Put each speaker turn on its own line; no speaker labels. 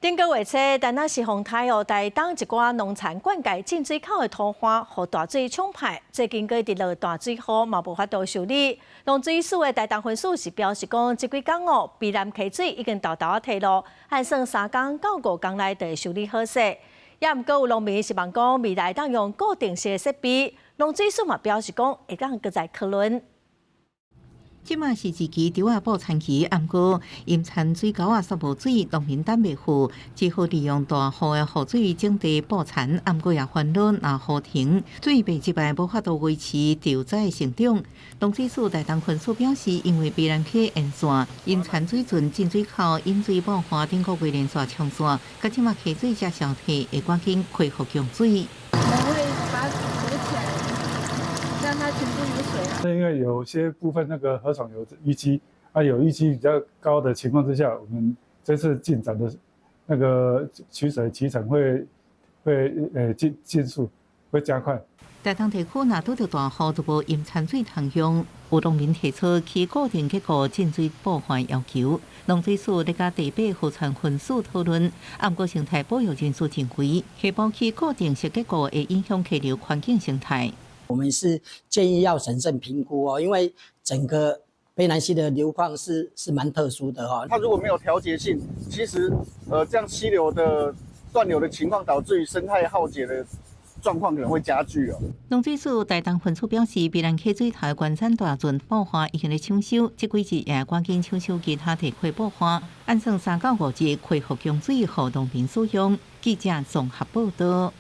顶个月初，但那是风台哦，台东一寡农产灌溉进水口的土花，和大水冲排，最近个直落大水后，嘛无法度修理。农水署的台东分署是表示讲，这几天哦，避南溪水已经豆豆退落，还剩3天到5天内就会修理好势。也毋过有农民希望讲，未来当用固定式的设备，农水署嘛表示讲，会当搁再讨论。
即马是一期稻仔补产期，毋过因产水沟啊煞无水，农民等袂赴，只好利用大雨的雨水种地补产。毋过也烦恼，若雨停，水未入来，无法度维持稻仔的成长。农水署台东分署表示，因为避南溪沿线因产水圳进水口引水爆发顶个月连续冲线，甲即马溪水才消退，会赶紧恢复供水。
让它全部有水啊。
因为有些部分那个河床有淤积，有淤积比较高的情况之下，我们这次进展的那个取水期程会进速会加快。
台东地区若拄着大雨，就无因产水通用，有农民提出去固定结构进水补还要求。农水署咧甲地北河川分署讨论，毋过生态保育人士认为，下保区固定式结构会影响溪流环境生态。
我们是建议要审慎评估哦，因为整个卑南溪的流况是蛮特殊的哈。
它如果没有调节性，其实这样溪流的断流的情况，导致于生态浩劫的状况可能会加剧哦。
农水署台东分署表示，避南溪水头关山大圳爆发已经咧抢修，这几日也赶紧抢修其他地区爆发，按算3到5日恢复供水，予农民使用。记者综合报道。